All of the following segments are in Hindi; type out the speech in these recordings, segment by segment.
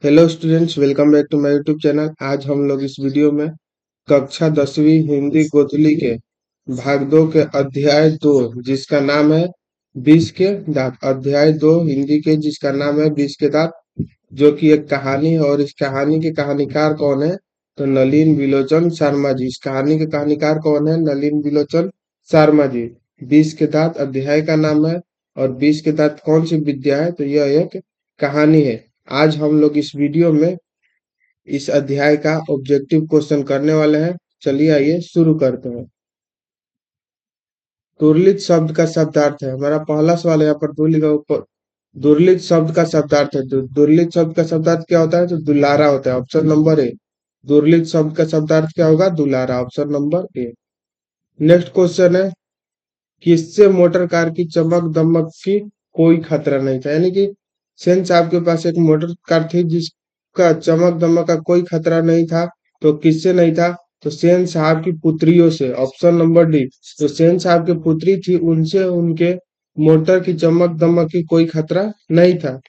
Hello students, welcome back to my YouTube channel. आज हम लोग इस वीडियो में कक्षा 10वीं हिंदी गोधली के भाग 2 के अध्याय 2 जिसका नाम है 20 के दांत। अध्याय 2 हिंदी के जिसका नाम है 20 के दांत, जो कि एक कहानी है। और इस कहानी के कहानीकार कौन है? तो नलिन विलोचन शर्मा जी। इस कहानी के कहानीकार कौन है? नलिन विलोचन शर्मा जी। 20 के दांत अध्याय का नाम है और 20 के दांत कौन सी विद्या है? तो यह एक कहानी है। आज हम लोग इस वीडियो में इस अध्याय का ऑब्जेक्टिव क्वेश्चन करने वाले हैं। चलिए आइए शुरू करते हैं। दुर्लित शब्द का शब्दार्थ है हमारा पहला सवाल। यहाँ पर दुर्लित शब्द का शब्दार्थ है। दुर्लित शब्द का शब्दार्थ क्या होता है? तो दुलारा होता है। ऑप्शन नंबर ए। दुर्लित शब्द का शब्दार्थ क्या होगा? दुलारा। Option number A. Next question है, किससे मोटर कार की चमक दमक की कोई खतरा नहीं था? यानी कि सेन साहब के पास एक मोटर कार थी जिसका चमक दमक का कोई खतरा नहीं था। तो किससे नहीं था? तो सेन साहब की पुत्रियों से। Option number D. तो सेन साहब की पुत्री थी, उनसे उनके मोटर की चमक दमक की कोई खतरा नहीं था।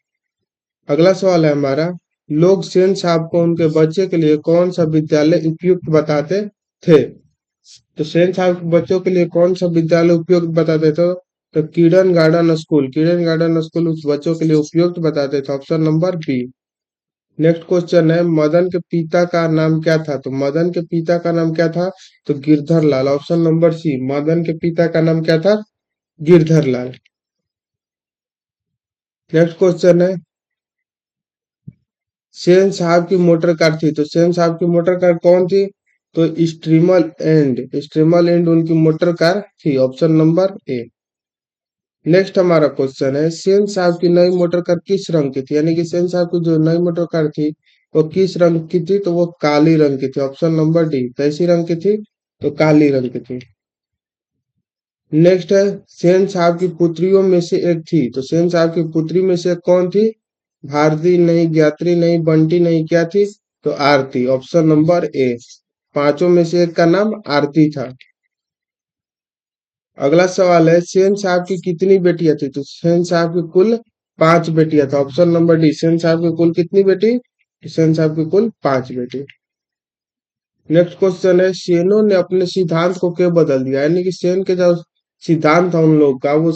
अगला सवाल है हमारा, लोग सेन साहब को उनके बच्चे के लिए कौन सा विद्यालय उपयुक्त बताते थे? तो सेन साहब के बच्चों के लिए कौन सा विद्यालय उपयुक्त बताते थे? तो kindergarten school. Kindergarten school उस बच्चों के लिए उपयुक्त बताते थे। Option number B. Next question है, मदन के पिता का नाम क्या था? तो मदन के पिता का नाम क्या था? तो Girdhar Lal. Option number C. Madan के पिता का नाम क्या था? गिरधर लाल। नेक्स्ट क्वेश्चन है, सेन साहब की मोटर कार थी। तो सेन साहब की मोटर कार कौन थी? तो स्ट्रीमल एंड उनकी मोटर कार थी। Option number A. नेक्स्ट हमारा क्वेश्चन है, सेन साहब की नई मोटर कार किस रंग की थी? यानी कि सेन साहब की जो नई मोटर कार थी वो किस रंग की थी? तो वो काली रंग की थी। Option number D. कैसी रंग की थी? तो काली रंग की थी। नेक्स्ट है, सेन साहब की पुत्रियों में से एक थी। तो सेन साहब की पुत्री में से कौन थी? भारती नहीं, ज्ञात्री नहीं, बंटी नहीं, क्या थी? तो आरती। ऑप्शन नंबर ए। पांचों में से एक का नाम आरती था। अगला सवाल है, सेन साहब की कितनी बेटियां थी? तो सेन साहब की कुल 5 बेटियां था। Option number D. सेन साहब की कुल कितनी बेटी? सेन साहब की कुल 5 बेटी। नेक्स्ट क्वेश्चन है, सेनों ने अपने सिद्धांत को क्यों बदल दिया? यानी कि सेन के जो सिद्धांत था उन लोग का, वो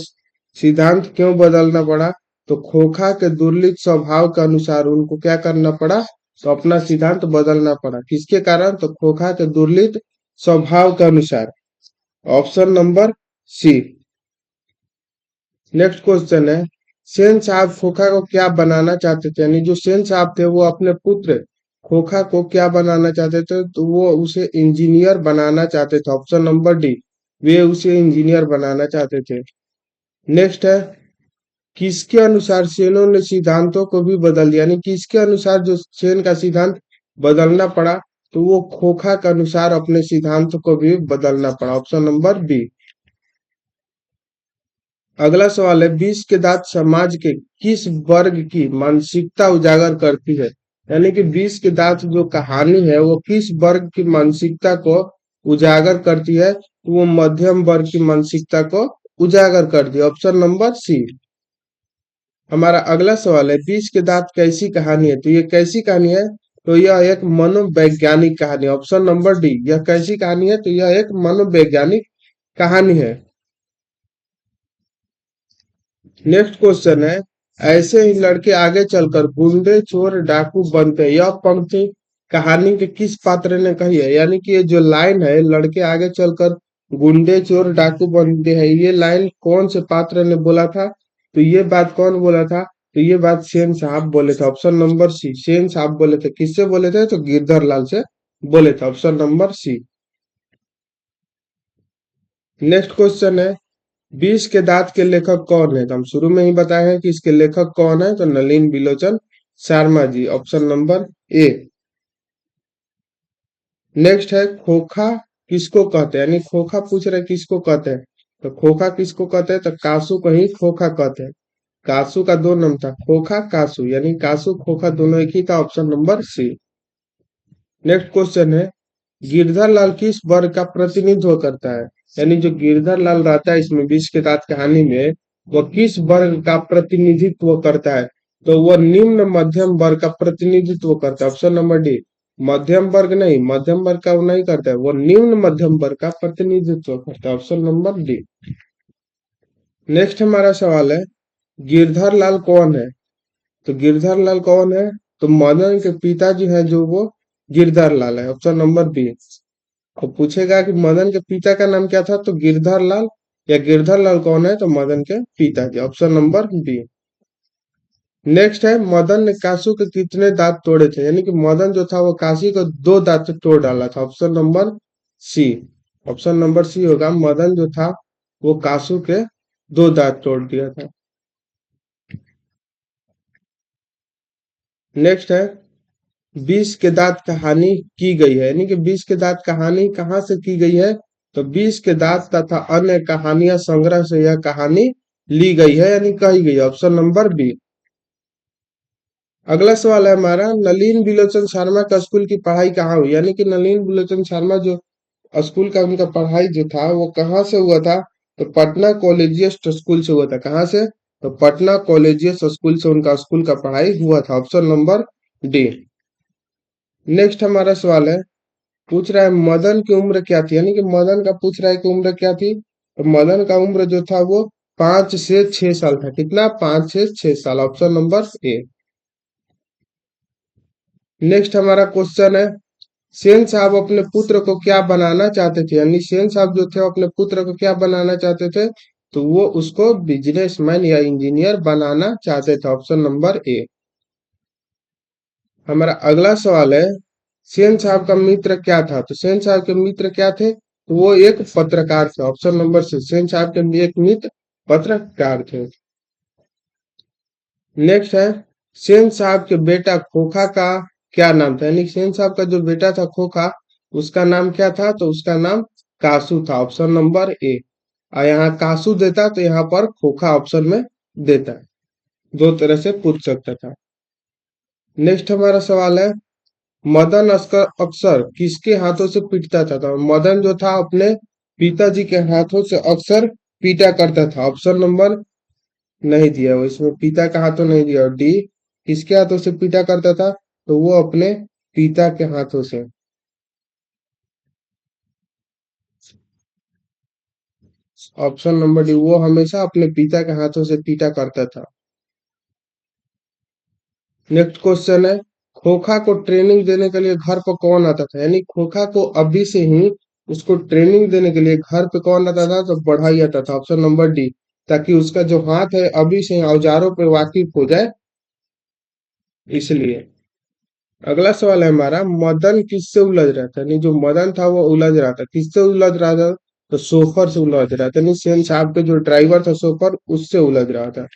सिद्धांत क्यों बदलना पड़ा? तो खोखा के दुर्लित स्वभाव के अनुसार उनको क्या करना पड़ा? तो अपना सिद्धांत बदलना पड़ा। किसके कारण? तो खोखा के दुर्लित स्वभाव के अनुसार। Option number C. Next question है, सेन साहब खोखा को क्या बनाना चाहते थे? यानी जो सेन साहब थे वो अपने पुत्र खोखा को क्या बनाना चाहते थे? तो वो उसे इंजीनियर बनाना चाहते थे। Option number D. वे उसे इंजीनियर बनाना चाहते थे। नेक्स्ट है, किसके अनुसार सेनों ने सिद्धांतों को भी बदल दिया? यानी किसके अनुसार जो सेन का सिद्धांत बदलना पड़ा? तो वो खोखा के अनुसार अपने सिद्धांत को भी बदलना पड़ा। Option number B. अगला सवाल है, बीस के दांत समाज के किस वर्ग की मानसिकता उजागर करती है? यानी कि बीस के दांत जो कहानी है वो किस वर्ग की मानसिकता को उजागर करती है? तो वो मध्यम वर्ग की मानसिकता को उजागर करती है। Option number C. हमारा अगला सवाल है, बीस के दांत कैसी कहानी है? तो ये कैसी कहानी है? तो यह एक मनोवैज्ञानिक कहानी है। Option number D. यह कैसी कहानी है? तो यह एक मनोवैज्ञानिक कहानी है। नेक्स्ट क्वेश्चन है, ऐसे ही लड़के आगे चलकर गुंडे चोर डाकू बनते हैं, यह पंक्ति कहानी के किस पात्र ने कही है? यानी कि ये जो लाइन है, लड़के आगे चलकर गुंडे चोर डाकू बनते हैं, ये लाइन कौन से पात्र ने बोला था? तो ये बात कौन बोला था? तो ये बात सेन साहब बोले थे। ऑप्शन नंबर सी। सेन साहब बोले थे। किससे बोले थे? तो गिरधर लाल से बोले थे। Option number C. Next question है, बीस के दांत के लेखक कौन है? तो हम शुरू में ही बताए हैं कि इसके लेखक कौन है। तो Nalin Vilochan Sharma ji. Option number A. Next है, खोखा किसको कहते हैं? यानी खोखा पूछ रहे किसको कहते हैं? तो खोखा किसको कहते हैं? तो कासू को ही खोखा कहते हैं। कासू का दो नाम था, खोखा कासू, यानी कासू खोखा दोनों एक ही था। Option number C. Next question है, गिरधर लाल किस वर्ग का प्रतिनिधित्व करता है? यानी जो गिरधर लाल रहता है इसमें बीच के साथ कहानी में, वो किस वर्ग का प्रतिनिधित्व करता है? तो वो निम्न मध्यम वर्ग का प्रतिनिधित्व करता है, ऑप्शन नंबर डी। मध्यम वर्ग नहीं, मध्यम वर्ग का वो नहीं करता है, वो निम्न मध्यम वर्ग का प्रतिनिधित्व करता है, ऑप्शन नंबर डी। नेक्स्ट हमारा सवाल है, गिरधर लाल कौन है? तो गिरधर लाल कौन है? तो मदन के पिताजी हैं जो वो गिरधर लाल है, ऑप्शन नंबर बी। और पूछेगा कि मदन के पिता का नाम क्या था, तो गिरधर लाल, या गिरधर लाल कौन है, तो मदन के पिताजी, ऑप्शन नंबर बी। नेक्स्ट है, मदन ने कासू के कितने दांत तोड़े थे? यानी कि मदन जो था वो काशी को दो दांत से तोड़ डाला था, option number C. Option number C होगा, मदन जो था वो कासू के दो दांत तोड़ दिया था। नेक्स्ट है, बीस के दांत कहानी की गई है, यानी कि बीस के दांत कहानी कहाँ से की गई है? तो बीस के दांत तथा अन्य कहानियां संग्रह से यह कहानी ली गई है, यानी कही गई है, ऑप्शन नंबर बी। अगला सवाल है हमारा, नलिन बिलोचन शर्मा का स्कूल की पढ़ाई कहाँ हुई? यानी कि नलिन बिलोचन शर्मा जो स्कूल का उनका पढ़ाई जो था वो कहाँ से हुआ था? तो पटना कॉलेजियस्ट स्कूल से हुआ था। कहाँ से? तो पटना कॉलेजियस स्कूल से उनका स्कूल का पढ़ाई हुआ था, ऑप्शन नंबर डी। नेक्स्ट हमारा सवाल है, पूछ रहा है मदन की उम्र क्या थी? यानी कि मदन का पूछ रहा है कि उम्र क्या थी? तो मदन का उम्र जो था वो 5 से 6 साल था। कितना? 5 से 6 साल, ऑप्शन नंबर ए। नेक्स्ट हमारा क्वेश्चन है, सेन साहब अपने पुत्र को क्या बनाना चाहते थे? यानी सेन साहब जो थे अपने पुत्र को क्या बनाना चाहते थे? तो वो उसको बिजनेसमैन या इंजीनियर बनाना चाहते थे, ऑप्शन नंबर ए। हमारा अगला सवाल है, सेन साहब का मित्र क्या था? तो सेन साहब के मित्र क्या थे? तो वो एक पत्रकार थे, ऑप्शन नंबर सी। सेन साहब के एक मित्र पत्रकार थे। नेक्स्ट है, सेन साहब के बेटा खोखा का क्या नाम था? यानी सेन साहब का जो बेटा था खोखा, उसका नाम क्या था? तो उसका नाम कासू था, ऑप्शन नंबर ए। और यहाँ कासू देता तो यहाँ पर खोखा ऑप्शन में देता है, दो तरह से पूछ सकता था। नेक्स्ट हमारा सवाल है, मदन अक्सर अक्सर किसके हाथों से पीटता था? तो मदन जो था अपने पिताजी के हाथों से अक्सर पीटा करता था, ऑप्शन नंबर नहीं दिया वो इसमें, पिता का हाथों नहीं दिया। और डी, किसके हाथों से पीटा करता था? तो वो अपने पिता के हाथों से, ऑप्शन नंबर डी, वो हमेशा अपने पिता के हाथों से पीटा करता था। नेक्स्ट क्वेश्चन है, खोखा को ट्रेनिंग देने के लिए घर पर कौन आता था? यानी खोखा को अभी से ही उसको ट्रेनिंग देने के लिए घर पे कौन आता था? तो बढ़ाई आता था, ऑप्शन नंबर डी, ताकि उसका जो हाथ है अभी से ही औजारों पे वाकिफ हो जाए, इसलिए। अगला सवाल है हमारा, मदन किससे उलझ रहा था? नहीं, जो मदन था वो उलझ रहा था, किससे उलझ रहा था? तो सोफर से उलझ रहा था, नहीं सेन साहब के जो ड्राइवर था सोफर, उससे उलझ रहा था।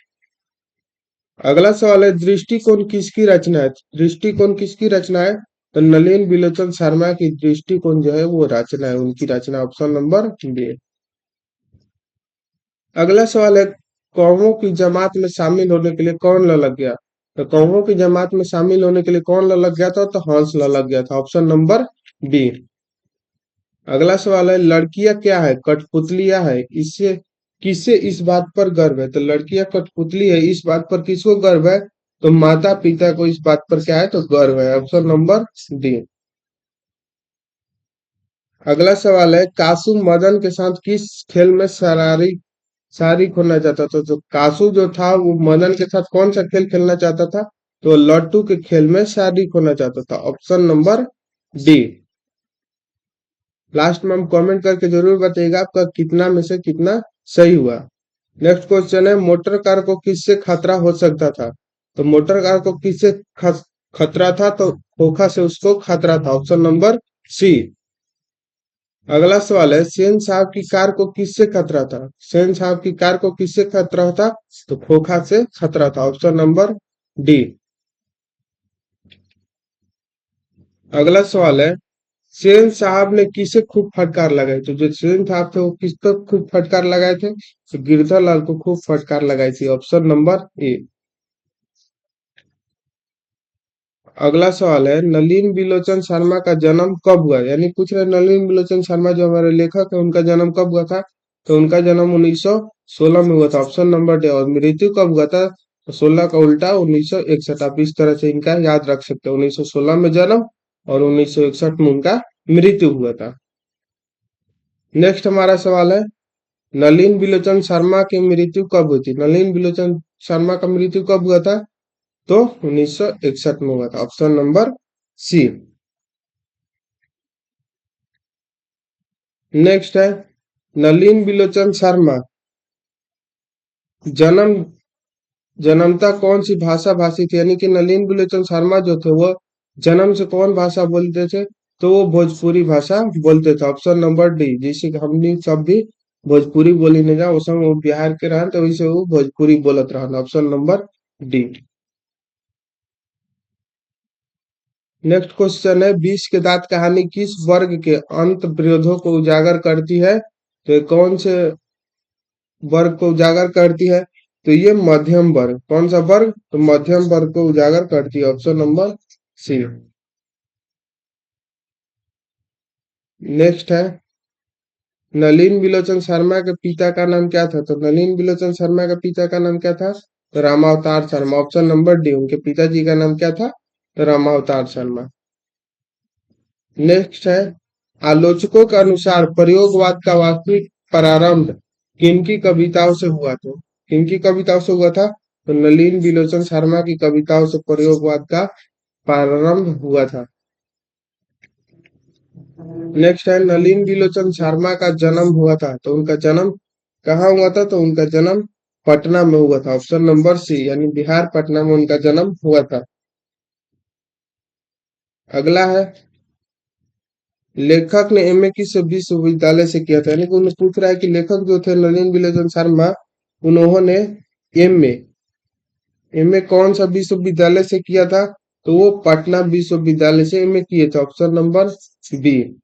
अगला सवाल है, दृष्टिकोण किसकी रचना है? दृष्टिकोण किसकी रचना है? तो नलिन बिलोचन शर्मा की दृष्टिकोण जो है वो रचना है, उनकी रचना, ऑप्शन नंबर बी। अगला सवाल है, कौमों की जमात में शामिल होने के लिए कौन ललक गया? तो कौमों की जमात में शामिल होने के लिए कौन ललक गया था? तो हंस ललक गया था, ऑप्शन नंबर बी। अगला सवाल है, लड़कियां क्या है? कठपुतलियां है, इससे किससे इस बात पर गर्व है? तो लड़कियां कठपुतली है, इस बात पर किसको गर्व है? तो माता पिता को इस बात पर क्या है? तो गर्व है, ऑप्शन नंबर डी। अगला सवाल है, कासू मदन के साथ किस खेल में शारीक होना चाहता था? तो कासू जो था वो मदन के साथ कौन सा खेल खेलना चाहता था? तो लट्टू के खेल में शारीक होना चाहता था, ऑप्शन नंबर डी। लास्ट में हम कमेंट करके जरूर बताइएगा आपका कितना में से कितना सही हुआ। नेक्स्ट क्वेश्चन है, मोटर कार को किससे खतरा हो सकता था? तो मोटर कार को किससे खतरा था? तो खोखा से उसको खतरा था, ऑप्शन नंबर सी। अगला सवाल है, सेन साहब की कार को किससे खतरा था? सेन साहब की कार को किससे खतरा था? तो खोखा से खतरा था, ऑप्शन नंबर डी। अगला सवाल है, सेन साहब ने किसे खूब फटकार लगाई? तो जो सेन साहब थे वो किस पर खूब फटकार लगाए थे? तो गिरधर लाल को खूब फटकार लगाई थी, ऑप्शन नंबर ए। अगला सवाल है, नलिन बिलोचन शर्मा का जन्म कब हुआ? यानी पूछ रहे नलिन बिलोचन शर्मा जो हमारे लेखक है उनका जन्म कब हुआ था? तो उनका जन्म 1916 में हुआ था, ऑप्शन नंबर डी। और मृत्यु कब हुआ था? तो 16 का उल्टा 1961। आप इस तरह से इनका याद रख सकते हैं। 1916 में जन्म और 1961 में उनका मृत्यु हुआ था। नेक्स्ट हमारा सवाल है, नलिन बिलोचन शर्मा की मृत्यु कब हुई थी? नलिन बिलोचन शर्मा का मृत्यु कब हुआ था? तो 1961 में हुआ था। Option number C. नेक्स्ट है, नलिन बिलोचन शर्मा जन्म जन्मता कौन सी भाषा भाषी थे? यानी कि नलिन बिलोचन शर्मा जो थे वो जन्म से कौन भाषा बोलते थे? तो वो भोजपुरी भाषा बोलते थे। Option number D. जैसे कि हमने सब भी भोजपुरी बोली नहीं जा, उस समय वो बिहार के रहन तो वैसे वो भोजपुरी बोलत रहन। Option number D. Next question है, बीस के दांत कहानी किस वर्ग के अंत विरोधों को उजागर करती है? तो ये कौन से वर्ग को उजागर करती है? तो ये मध्यम वर्ग। कौन सा वर्ग? तो मध्यम वर्ग को उजागर करती है। Option number C. नेक्स्ट है, नलिन बिलोचन शर्मा के पिता का नाम क्या था? तो नलिन बिलोचन शर्मा के पिता का नाम क्या था? तो Ramavatar Sharma. Option number D. उनके पिताजी का नाम क्या था? तो रामावतार शर्मा। नेक्स्ट है, आलोचकों के अनुसार प्रयोगवाद का वास्तविक प्रारंभ किनकी कविताओं से हुआ? तो किनकी कविताओं से हुआ था? तो नलिन बिलोचन शर्मा की कविताओं से प्रयोगवाद का प्रारंभ हुआ था। नेक्स्ट है, नलिन बिलोचन शर्मा का जन्म हुआ था, तो उनका जन्म कहाँ हुआ था? तो उनका जन्म पटना में हुआ था। ऑप्शन नंबर सी, यानी बिहार पटना में उनका जन्म हुआ था। अगला है, लेखक ने एमए किस विश्वविद्यालय से किया था? यानी कि उन्हें पूछ रहा है कि लेखक जो थे नलिन बिलोचन शर्मा, उन्होंने एमए एमए कौन सा विश्वविद्यालय से किया था? तो वो पटना विश्वविद्यालय से एमए किए थे। Option number B.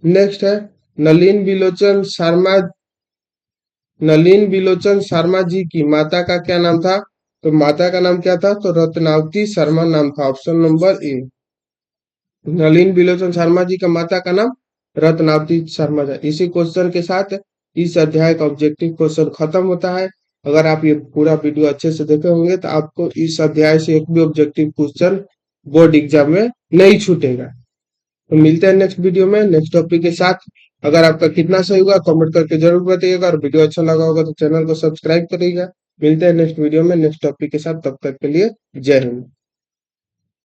नेक्स्ट है, नलिन बिलोचन शर्मा नलिन बिलोचन शर्मा जी की माता का क्या नाम था? तो माता का नाम क्या था? तो रत्नावती शर्मा नाम था। Option number A. Nalin Bilochan Sharma ji का माता का नाम रत्नावती शर्मा था। इसी क्वेश्चन के साथ इस अध्याय का ऑब्जेक्टिव क्वेश्चन खत्म होता है। अगर आप ये पूरा वीडियो अच्छे से देखे होंगे तो आपको इस अध्याय से एक भी ऑब्जेक्टिव क्वेश्चन बोर्ड एग्जाम में नहीं छूटेगा। तो मिलते हैं नेक्स्ट वीडियो में नेक्स्ट टॉपिक के साथ। अगर आपका कितना सही हुआ कमेंट करके जरूर बताइएगा, और वीडियो अच्छा लगा होगा तो चैनल को सब्सक्राइब करिएगा। मिलते हैं नेक्स्ट वीडियो में नेक्स्ट टॉपिक के साथ, तब तक के लिए जय हिंद।